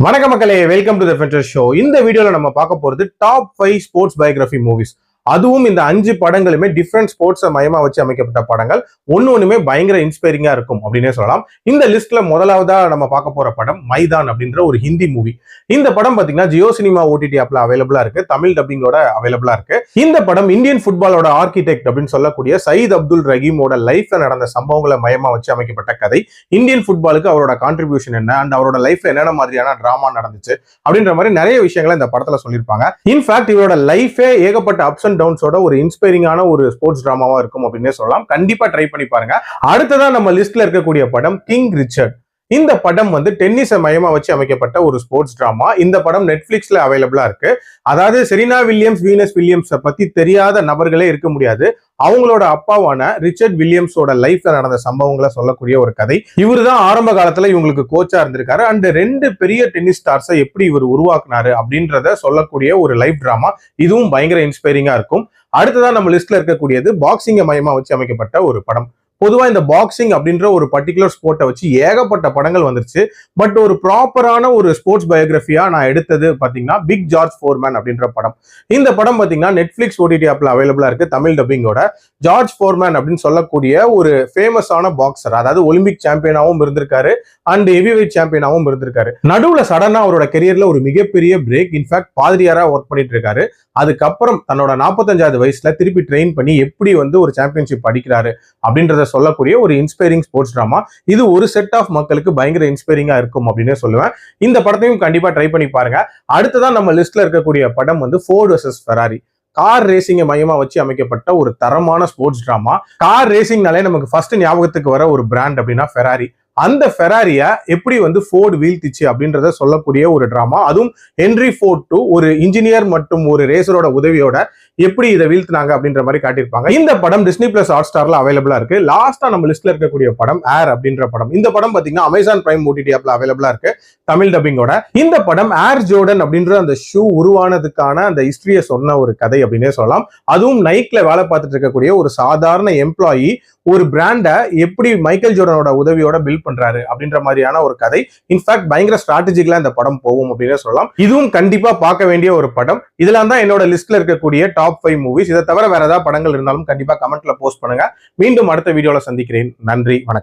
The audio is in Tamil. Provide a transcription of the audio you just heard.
வணக்க மக்களே, welcome to the Fender show. இந்த வீடியோல நம்ம பார்க்க போறது டாப் 5 ஸ்போர்ட்ஸ் பயோகிராஃபி மூவிஸ். அதுவும் இந்த 5 படங்களுமே டிஃப்ரெண்ட் ஸ்போர்ட்ஸை மையமா வச்சு அமைக்கப்பட்ட படங்கள். ஒண்ணுமே பயங்கர இன்ஸ்பைரிங்கா இருக்கும் அப்படின்னே சொல்லலாம். இந்த லிஸ்ட்ல முதலாவதா நம்ம பார்க்க போற படம் மைதான் அப்படின்ற ஒரு ஹிந்தி மூவி. இந்த படம் பாத்தீங்கன்னா ஜியோ சினிமா ஓடிடி ஆப்ல அவைலபிளா இருக்கு, தமிழ் டப்பிங்கோட அவைலபிளா இருக்கு. இந்த படம் இந்தியன் ஃபுட்பாலோட ஆர்கிடெக்ட் அப்படின்னு சொல்லக்கூடிய சயீத் அப்துல் ரஹீமோட லைஃப்ல நடந்த சம்பவங்களை மையமா வச்சு அமைக்கப்பட்ட கதை. இந்தியன் ஃபுட்பாலுக்கு அவரோட கான்ட்ரிபியூஷன் என்ன அண்ட் அவரோட லைஃப்ல என்னென்ன மாதிரியான டிராமா நடந்துச்சு அப்படின்ற மாதிரி நிறைய விஷயங்களை இந்த படத்துல சொல்லியிருப்பாங்க. இன்ஃபேக்ட் இவரோட லைஃபே ஏகப்பட்ட அப்ஸ் அண்ட் டவுன்ஸோட ஒரு இன்ஸ்பைரிங்கான ஒரு ஸ்போர்ட்ஸ் டிராமாவா இருக்கும் அப்படின்னே சொல்லலாம். கண்டிப்பா ட்ரை பண்ணி பாருங்க. அடுத்ததான் நம்ம லிஸ்ட்ல இருக்கக்கூடிய படம் கிங் ரிச்சர்ட். இந்த படம் டென்னிஸை மையமா வச்சு அமைக்கப்பட்ட ஒரு ஸ்போர்ட்ஸ் டிராமா. இந்த படம் நெட்ஃபிளிக்ஸ்ல அவைலபிளா இருக்கு. அதாவது செரீனா வில்லியம்ஸ், வீனஸ் வில்லியம்ஸை பத்தி தெரியாத நபர்களே இருக்க முடியாது. அவங்களோட அப்பாவான ரிச்சர்ட் வில்லியம்ஸோட லைஃப்ல நடந்த சம்பவங்களை சொல்லக்கூடிய ஒரு கதை. இவரு தான் ஆரம்ப காலத்துல இவங்களுக்கு கோச்சா இருந்திருக்காரு அண்ட் 2 பெரிய டென்னிஸ் ஸ்டார்ஸை எப்படி இவர் உருவாக்குனாரு அப்படின்றத சொல்லக்கூடிய ஒரு லைஃப் டிராமா. இதுவும் பயங்கர இன்ஸ்பைரிங்கா இருக்கும். அடுத்ததான் நம்ம லிஸ்ட்ல இருக்கக்கூடியது பாக்ஸிங்கை மையமா வச்சு அமைக்கப்பட்ட ஒரு படம். பொதுவா இந்த பாக்ஸிங் அப்படின்ற ஒரு பர்டிகுலர் ஸ்போர்ட்டை வச்சு ஏகப்பட்ட படங்கள் வந்துருச்சு. பட் ஒரு ப்ராப்பரான ஒரு ஸ்போர்ட்ஸ் பயோகிராஃபியா நான் எடுத்தது பாத்தீங்கன்னா பிக் ஜார்ஜ் ஃபோர்மேன் அப்படின்ற படம். இந்த படம் பாத்தீங்கன்னா நெட்ஃபிளிக்ஸ் ஓடிடி ஆப்ல அவைலபிளா இருக்கு, தமிழ் டப்பிங்கோட. ஜார்ஜ் ஃபோர்மேன் அப்படின்னு சொல்லக்கூடிய ஒரு ஃபேமஸான பாக்ஸர், அதாவது ஒலிம்பிக் சாம்பியனாவும் இருந்திருக்காரு அண்ட் ஹெவிவெயிட் சாம்பியனாவும் இருந்திருக்காரு. நடுவுல சடனா அவரோட கெரியர்ல ஒரு மிகப்பெரிய பிரேக். இன்ஃபேக்ட் பாதிரியாரா ஒர்க் பண்ணிட்டு இருக்காரு. அதுக்கப்புறம் தன்னோட 45வது வயசுல திருப்பி ட்ரெயின் பண்ணி எப்படி ஒரு சாம்பியன்ஷிப் அடிக்கிறாரு அப்படின்றத சொல்லக்கூடிய ஒரு இன்ஸ்பைரிங் ஸ்போர்ட்ஸ் டிராமா. இது ஒரு செட் ஆஃப் மக்களுக்கு பயங்கர இன்ஸ்பைரிங்கா இருக்கும் அப்படின்னு சொல்லுவேன். இந்த படத்தையும் கண்டிப்பா ட்ரை பண்ணி பாருங்க. அடுத்ததான் நம்ம லிஸ்ட்ல இருக்கக்கூடிய படம் ஃபோர்ட் வெர்சஸ் ஃபெராரி. கார் ரேசிங்கை மையமா வச்சு அமைக்கப்பட்ட ஒரு தரமான ஸ்போர்ட்ஸ் டிராமா. கார் ரேசிங்னாலே நமக்கு ஃபர்ஸ்ட் ஞாபகத்துக்கு வர ஒரு பிராண்ட் அப்படின்னா ஃபெராரி. அந்த ஃபெராரிய எப்படி ஃபோர்டு வீழ்த்திச்சு அப்படின்றத சொல்லக்கூடிய ஒரு டிராமா. அதுவும் ஹென்ரி ஃபோர்ட் ஒரு இன்ஜினியர் மற்றும் ஒரு ரேசரோட உதவியோட எப்படி இதை வீழ்த்தினாங்க அப்படின்ற மாதிரி காட்டியிருப்பாங்க. இந்த படம் டிஸ்னி பிளஸ் ஹாட் ஸ்டார்ல அவைலபிளா இருக்கு. லாஸ்டா நம்ம லிஸ்ட்ல இருக்கக்கூடிய படம் ஏர் அப்படின்ற படம். இந்த படம் பாத்தீங்கன்னா அமேசான் பிரைம் ஓடிடி ஆப்ல அவைலபிளா இருக்கு, தமிழ் டப்பிங்கோட. இந்த படம் ஏர் ஜோர்டன் அப்படின்ற அந்த ஷூ உருவானதுக்கான அந்த ஹிஸ்டரியை சொன்ன ஒரு கதை அப்படின்னே சொல்லலாம். அதுவும் நைக்ல வேலை பார்த்துட்டு இருக்கக்கூடிய ஒரு சாதாரண எம்ப்ளாயி ஒரு பிராண்டை எப்படி மைக்கேல் ஜோர்டனோட உதவியோட பில்ட் பண்றாரு அப்படின்ற மாதிரியான ஒரு கதை. இன்ஃபேக்ட் பயங்கர ஸ்ட்ராட்டஜிக்கலா இந்த படம் போகும் அப்படின்னு சொல்லலாம். இதுவும் கண்டிப்பா பார்க்க வேண்டிய ஒரு படம். இதெல்லாம் தான் என்னோட லிஸ்ட்ல இருக்கக்கூடிய டாப் 5 மூவிஸ். இதை தவிர வேற ஏதாவது படங்கள் இருந்தாலும் கண்டிப்பா கமெண்ட்ல போஸ்ட் பண்ணுங்க. மீண்டும் அடுத்த வீடியோல சந்திக்கிறேன். நன்றி, வணக்கம்.